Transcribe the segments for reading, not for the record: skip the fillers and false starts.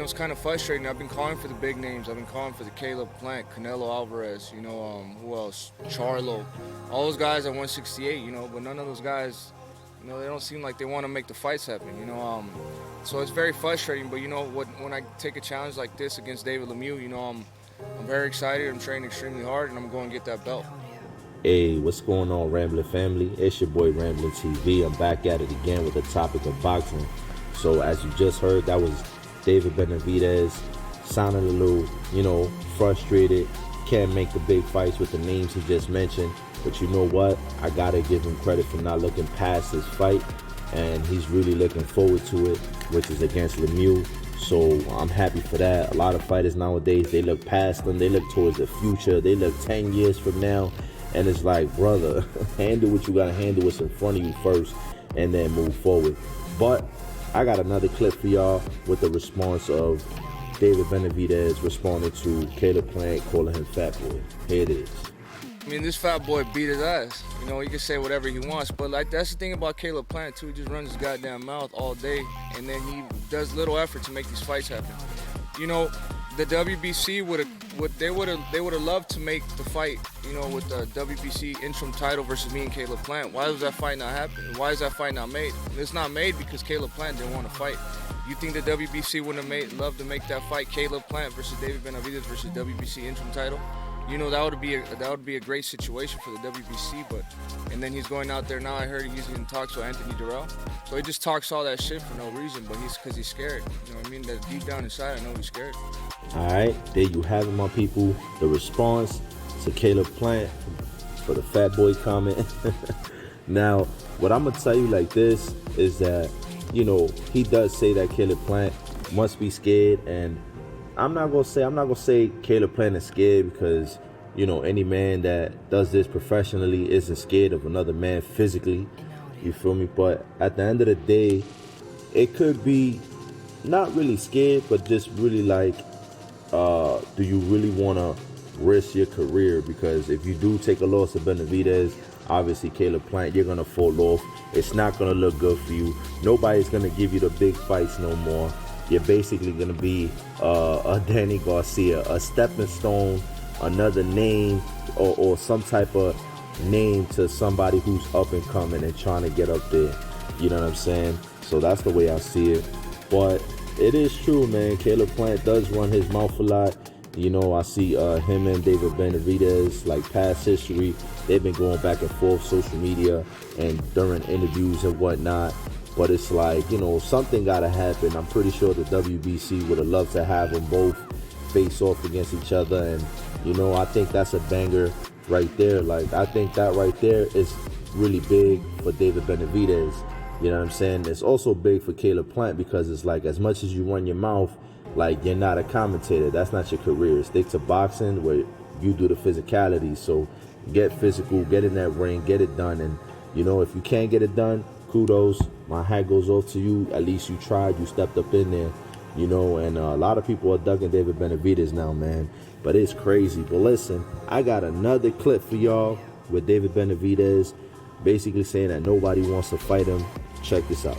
it's kind of frustrating. I've been calling for the big names. I've been calling for the Caleb Plant, Canelo Alvarez, who else? Charlo. All those guys at 168, but none of those guys, they don't seem like they want to make the fights happen. So it's very frustrating. But when I take a challenge like this against David Lemieux, I'm very excited. I'm training extremely hard, and I'm going to get that belt. Hey, what's going on, Rambling family? It's your boy Rambling TV. I'm back at it again with the topic of boxing. So as you just heard, that was David Benavidez sounding a little, frustrated. Can't make the big fights with the names he just mentioned. But you know what? I gotta give him credit for not looking past his fight, and he's really looking forward to it, which is against Lemieux. So I'm happy for that. A lot of fighters nowadays, they look past them. They look towards the future. They look 10 years from now. And it's like, brother, handle what you gotta handle, what's in front of you first, and then move forward. But I got another clip for y'all with the response of David Benavidez responding to Caleb Plant, calling him fat boy. Here it is. I mean, this fat boy beat his ass. He can say whatever he wants, but that's the thing about Caleb Plant too. He just runs his goddamn mouth all day, and then he does little effort to make these fights happen. The WBC would have loved to make the fight, with the WBC interim title versus me and Caleb Plant. Why was that fight not happening? Why is that fight not made? It's not made because Caleb Plant didn't want to fight. You think the WBC wouldn't have loved to make that fight, Caleb Plant versus David Benavidez versus WBC interim title? That would be a great situation for the WBC, and then he's going out there now. I heard he's in talks with Anthony Durrell, so he just talks all that shit for no reason, but because he's scared. You know what I mean? That deep down inside, I know he's scared. All right, there you have it, my people. The response to Caleb Plant for the fat boy comment. Now, what I'm gonna tell you like this is that he does say that Caleb Plant must be scared, and I'm not gonna say Caleb Plant is scared, because any man that does this professionally isn't scared of another man physically. You feel me? But at the end of the day, it could be not really scared, but just really like, do you really want to risk your career? Because if you do take a loss to Benavidez, obviously Caleb Plant, you're gonna fall off. It's not gonna look good for you. Nobody's gonna give you the big fights no more. You're basically going to be a Danny Garcia, a stepping stone, another name, or some type of name to somebody who's up and coming and trying to get up there. You know what I'm saying? So that's the way I see it. But it is true, man. Caleb Plant does run his mouth a lot. I see him and David Benavidez, like past history. They've been going back and forth social media and during interviews and whatnot. But it's like, something got to happen. I'm pretty sure the WBC would have loved to have them both face off against each other. And, I think that's a banger right there. Like, I think that right there is really big for David Benavidez. You know what I'm saying? It's also big for Caleb Plant, because it's like, as much as you run your mouth, like, you're not a commentator. That's not your career. Stick to boxing where you do the physicality. So get physical, get in that ring, get it done. And, if you can't get it done, kudos. My hat goes off to you. At least you tried. You stepped up in there, and a lot of people are ducking David Benavidez now, man. But it's crazy. But listen, I got another clip for y'all with David Benavidez basically saying that nobody wants to fight him. Check this out.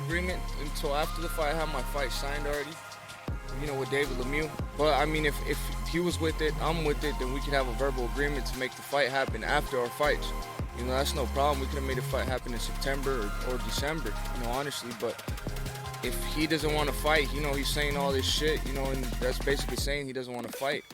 Agreement until after the fight. I have my fight signed already, with David Lemieux. But I mean, if he was with it, I'm with it, then we could have a verbal agreement to make the fight happen after our fights. That's no problem. We could have made a fight happen in September or December, honestly. But if he doesn't want to fight, he's saying all this shit, and that's basically saying he doesn't want to fight.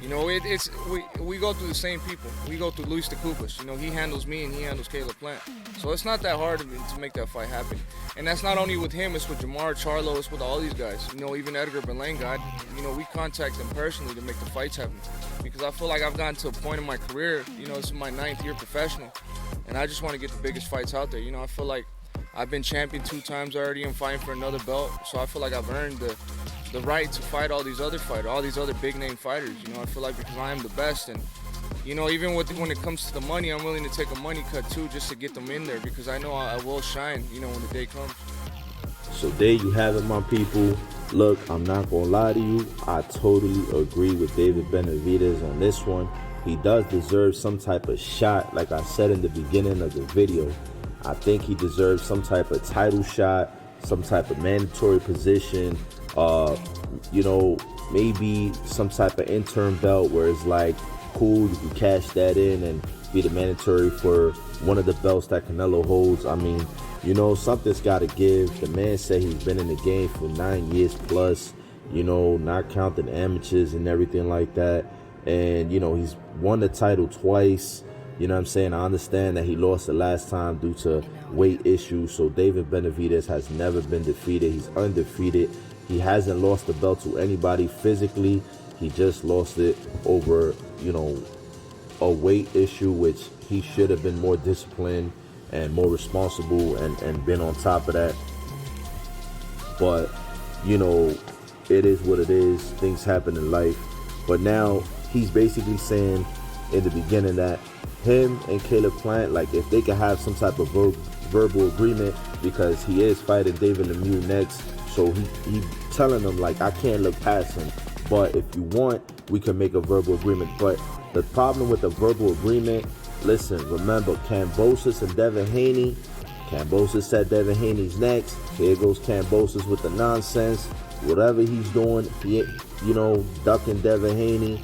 We go through the same people. We go through Luis de Cupas. He handles me and he handles Caleb Plant. So it's not that hard to make that fight happen. And that's not only with him, it's with Jamar, Charlo, it's with all these guys. Even Edgar Berlanga, we contact them personally to make the fights happen. Because I feel like I've gotten to a point in my career, this is my 9th year professional, and I just want to get the biggest fights out there. I feel like I've been champion 2 times already and fighting for another belt, so I feel like I've earned the right to fight all these other fighters, all these other big name fighters. I feel like because I am the best, and even when it comes to the money, I'm willing to take a money cut too, just to get them in there, because I know I will shine, when the day comes. So there you have it, my people. Look, I'm not gonna lie to you, I totally agree with David Benavidez on this one. He does deserve some type of shot. Like I said in the beginning of the video, I think he deserves some type of title shot, some type of mandatory position, you know, maybe some type of interim belt where it's like, cool, you can cash that in and be the mandatory for one of the belts that Canelo holds. I mean, you know, something's got to give. The man said he's been in the game for 9 years plus, you know, not counting amateurs and everything like that. And, you know, he's won the title twice. You know what I'm saying? I understand that he lost the last time due to weight issues. So David Benavidez has never been defeated. He's undefeated. He hasn't lost the belt to anybody physically. He just lost it over, you know, a weight issue, which he should have been more disciplined and more responsible and been on top of that. But, you know, it is what it is. Things happen in life. But now he's basically saying in the beginning that him and Caleb Plant, like, if they could have some type of verbal agreement, because he is fighting David Lemieux next. So he telling them, like, I can't look past him. But if you want, we can make a verbal agreement. But the problem with the verbal agreement, listen, remember, Kambosos and Devin Haney. Kambosos said Devin Haney's next. Here goes Kambosos with the nonsense. Whatever he's doing, he, you know, ducking Devin Haney.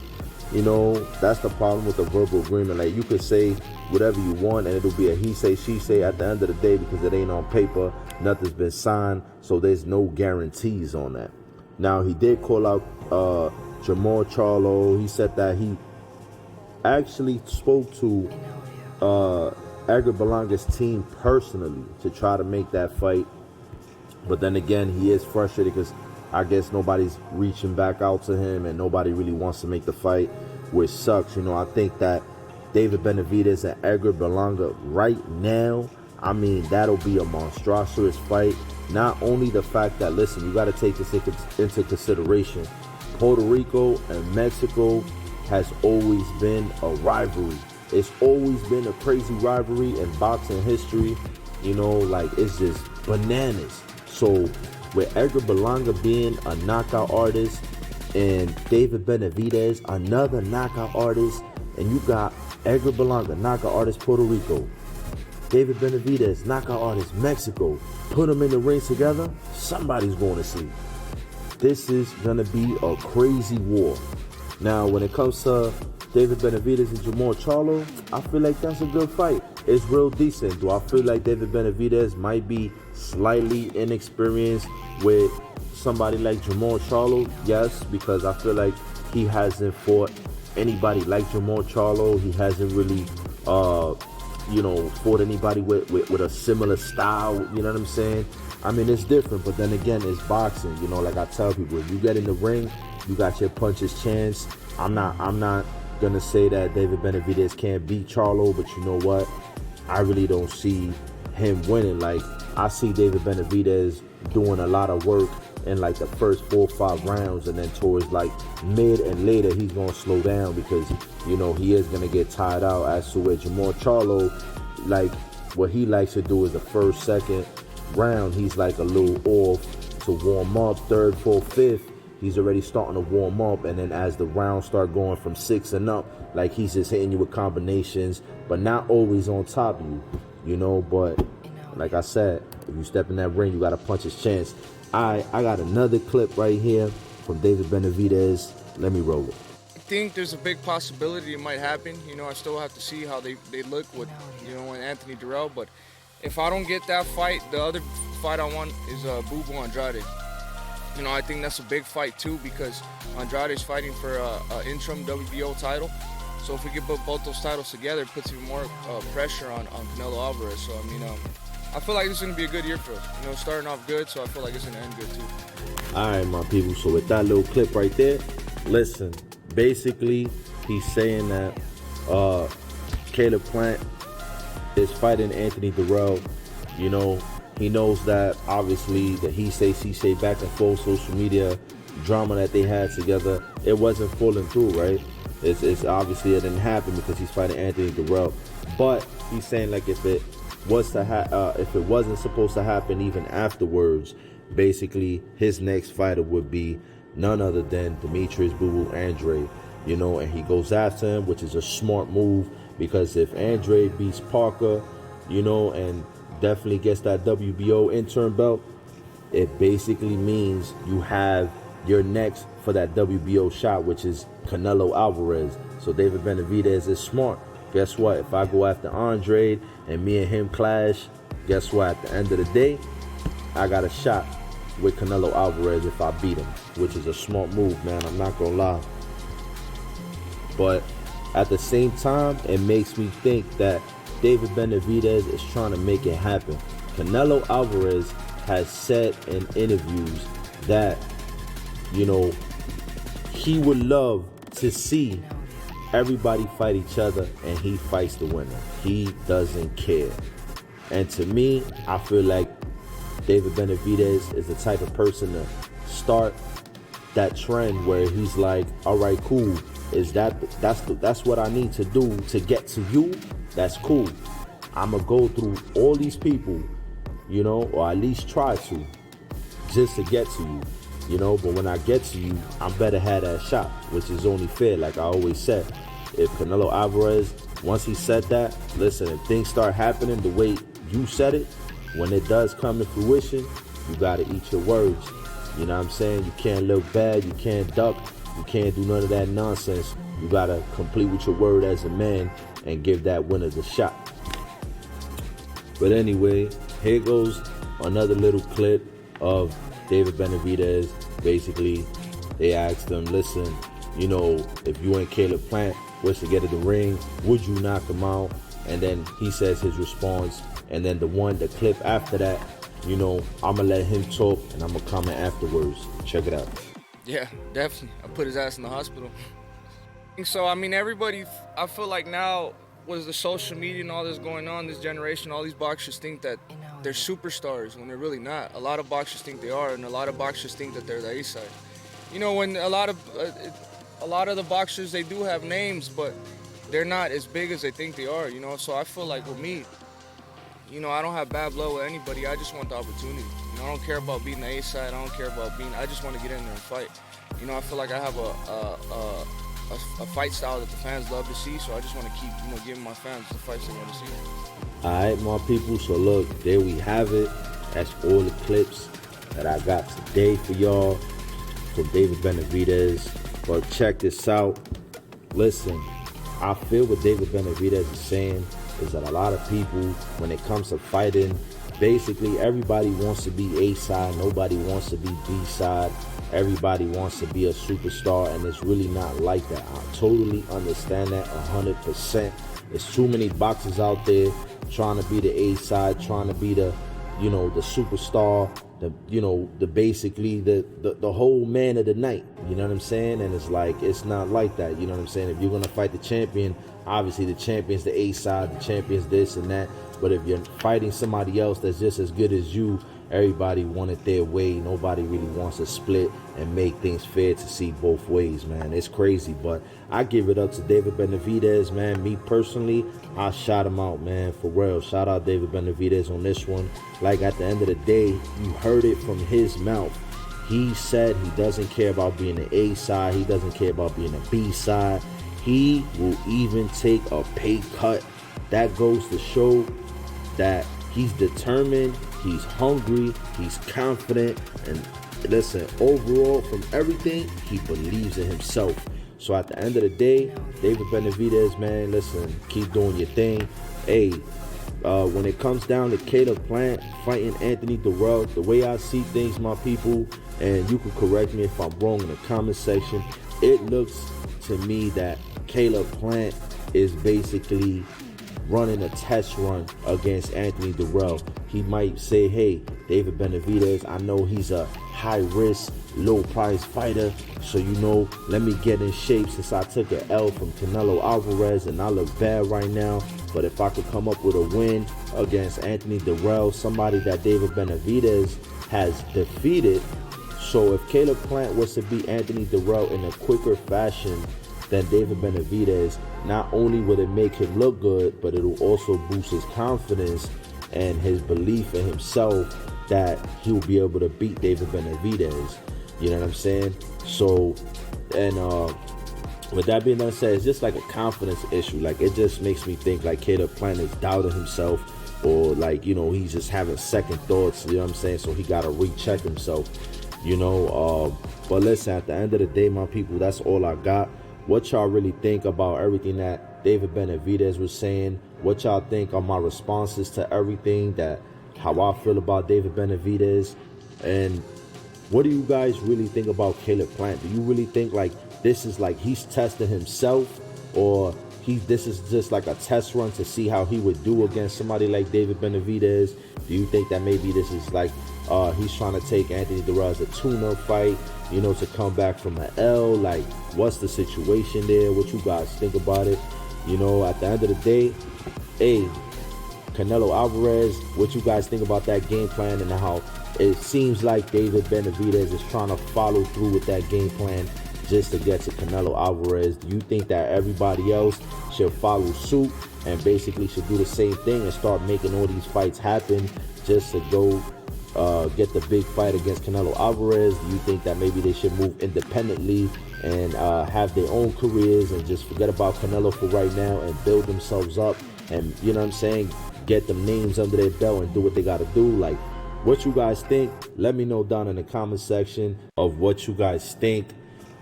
You know, that's the problem with the verbal agreement. Like, you could say whatever you want and it'll be a he say, she say at the end of the day, because it ain't on paper. Nothing's been signed. So there's no guarantees on that. Now, he did call out Jamal Charlo. He said that he actually spoke to Edgar Berlanga's team personally to try to make that fight. But then again, he is frustrated because I guess nobody's reaching back out to him and nobody really wants to make the fight, which sucks. You know, I think that David Benavidez and Edgar Berlanga right now, I mean, that'll be a monstrous fight. Not only the fact that, listen, you got to take this into consideration. Puerto Rico and Mexico has always been a rivalry. It's always been a crazy rivalry in boxing history. You know, like, it's just bananas. So with Edgar Berlanga being a knockout artist and David Benavidez, another knockout artist, and you got Edgar Berlanga, knockout artist, Puerto Rico, David Benavidez, knockout artist, Mexico, put them in the ring together, somebody's going to sleep. This is going to be a crazy war. Now, when it comes to David Benavidez and Jamal Charlo, I feel like that's a good fight. It's real decent. Do I feel like David Benavidez might be slightly inexperienced with somebody like Jamal Charlo? Yes, because I feel like he hasn't fought anybody like Jamal Charlo. He hasn't really, you know, fought anybody with a similar style. You know what I'm saying? I mean, it's different, but then again, it's boxing. You know, like I tell people, if you get in the ring, you got your puncher's chance. I'm not gonna say that David Benavidez can't beat Charlo, but you know what? I really don't see him winning. Like, I see David Benavidez doing a lot of work in like the first 4 or 5 rounds, and then towards like mid and later, he's gonna slow down because, you know, he is gonna get tired out. As to with Jamal Charlo, like, what he likes to do is the first, second round, he's like a little off to warm up. Third, fourth, fifth, he's already starting to warm up, and then as the rounds start going from 6 and up, like, he's just hitting you with combinations, but not always on top of you, you know. But like I said, if you step in that ring, you got to punch his chance. I got another clip right here from David Benavidez. Let me roll it. I think there's a big possibility it might happen. You know, I still have to see how they look with, you know, and Anthony Durrell. But if I don't get that fight, the other fight I want is Boo Boo Andrade. You know, I think that's a big fight too, because Andrade's fighting for an interim WBO title. So if we can put both those titles together, it puts even more pressure on Canelo Alvarez. So, I mean, I feel like this is going to be a good year for us. You know, starting off good, so I feel like it's going to end good too. All right, my people. So with that little clip right there, listen, basically he's saying that Caleb Plant is fighting Anthony Durrell. You know, he knows that obviously the he say, she say, back and forth social media drama that they had together, it wasn't falling through, right? It's obviously it didn't happen because he's fighting Anthony Durrell. But he's saying, like, if it was to if it wasn't supposed to happen even afterwards, basically his next fighter would be none other than Demetrius Boo Boo Andrade. You know, and he goes after him, which is a smart move, because if Andrade beats Parker, you know, and definitely gets that WBO interim belt, it basically means you have you're next for that WBO shot, which is Canelo Alvarez. So David Benavidez is smart. Guess what? If I go after Andre and me and him clash, guess what? At the end of the day, I got a shot with Canelo Alvarez if I beat him, which is a smart move, man. I'm not gonna lie. But at the same time, it makes me think that David Benavidez is trying to make it happen. Canelo Alvarez has said in interviews that, you know, he would love to see everybody fight each other and he fights the winner. He doesn't care. And to me, I feel like David Benavidez is the type of person to start that trend where he's like, all right, cool. That's what I need to do to get to you? That's cool. I'm going to go through all these people, you know, or at least try to, just to get to you, you know. But when I get to you, I'm better have that shot, which is only fair, like I always said. If Canelo Alvarez, once he said that, listen, if things start happening the way you said it, when it does come to fruition, you got to eat your words. You know what I'm saying? You can't look bad, you can't duck, you can't do none of that nonsense. You got to complete with your word as a man and give that winner the shot. But anyway, here goes another little clip of David Benavidez. Basically, they asked him, listen, you know, if you and Caleb Plant was to get in the ring, would you knock him out? And then he says his response. And then the clip after that, you know, I'm going to let him talk and I'm going to comment afterwards. Check it out. Yeah, definitely. I put his ass in the hospital. So, I mean, everybody, I feel like now with the social media and all this going on, this generation, all these boxers think that they're superstars when they're really not. A lot of boxers think they are, and a lot of boxers think that they're the A-side. You know, when a lot of the boxers, they do have names, but they're not as big as they think they are, you know. So I feel like with me, you know, I don't have bad blood with anybody. I just want the opportunity. You know, I don't care about being the A-side. I don't care about being, I just want to get in there and fight. You know, I feel like I have a fight style that the fans love to see, so I just want to keep, you know, giving my fans the fights they want to see. All right, my people, so look, there we have it. That's all the clips that I got today for y'all from David Benavidez. But check this out. Listen, I feel what David Benavidez is saying is that a lot of people, when it comes to fighting, basically everybody wants to be A-side, nobody wants to be B-side. Everybody wants to be a superstar, and it's really not like that. I totally understand that 100%. There's too many boxers out there trying to be the A-side, trying to be the, you know, the superstar, the, you know, the basically the whole man of the night. You know what I'm saying? And it's like, it's not like that. You know what I'm saying? If you're gonna fight the champion, obviously the champion's the A-side, the champion's this and that. But if you're fighting somebody else that's just as good as you, everybody want it their way. Nobody really wants to split and make things fair to see both ways, man. It's crazy, but I give it up to David Benavidez, man. Me personally, I shot him out, man, for real. Shout out David Benavidez on this one. Like, at the end of the day, you heard it from his mouth. He said he doesn't care about being the A side. He doesn't care about being the B side. He will even take a pay cut. That goes to show that he's determined, he's hungry, he's confident, and listen, overall, from everything, he believes in himself. So at the end of the day, David Benavidez, man, listen, keep doing your thing. Hey, when it comes down to Caleb Plant fighting Anthony Durrell, the way I see things, my people, and you can correct me if I'm wrong in the comment section, it looks to me that Caleb Plant is basically running a test run against Anthony Durrell. He might say, hey, David Benavidez, I know he's a high-risk, low-price fighter, so, you know, let me get in shape since I took an L from Canelo Alvarez and I look bad right now. But if I could come up with a win against Anthony Durrell, somebody that David Benavidez has defeated, so if Caleb Plant was to beat Anthony Durrell in a quicker fashion than David Benavidez, not only will it make him look good, but it'll also boost his confidence and his belief in himself that he'll be able to beat David Benavidez. You know what I'm saying? So, and with that being said, it's just like a confidence issue. Like, it just makes me think like Caleb Plant is doubting himself, or like, you know, he's just having second thoughts, you know what I'm saying? So he got to recheck himself. But listen, at the end of the day, my people, that's all I got. What y'all really think about everything that David Benavidez was saying? What y'all think are my responses to everything, how I feel about David Benavidez? And what do you guys really think about Caleb Plant? Do you really think like this is like he's testing himself, or this is just like a test run to see how he would do against somebody like David Benavidez? Do you think that maybe this is like he's trying to take Anthony Dirrell as a tune-up fight, to come back from an L? Like, what's the situation there? What you guys think about it? At the end of the day, hey, Canelo Alvarez, what you guys think about that game plan and how it seems like David Benavidez is trying to follow through with that game plan just to get to Canelo Alvarez? Do you think that everybody else should follow suit and basically should do the same thing and start making all these fights happen just to go get the big fight against Canelo Alvarez? Do you think that maybe they should move independently and have their own careers and just forget about Canelo for right now and build themselves up and, get them names under their belt and do what they got to do? Like, what you guys think? Let me know down in the comment section of what you guys think.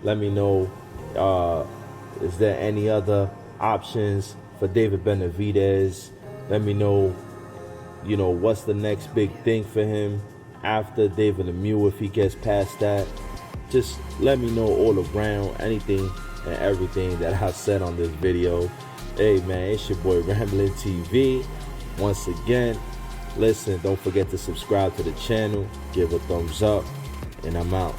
Let me know, is there any other options for David Benavidez? Let me know, what's the next big thing for him after David Lemieux if he gets past that. Just let me know all around anything and everything that I said on this video. Hey man, it's your boy Ramblin' TV. Once again, listen, don't forget to subscribe to the channel, give a thumbs up, and I'm out.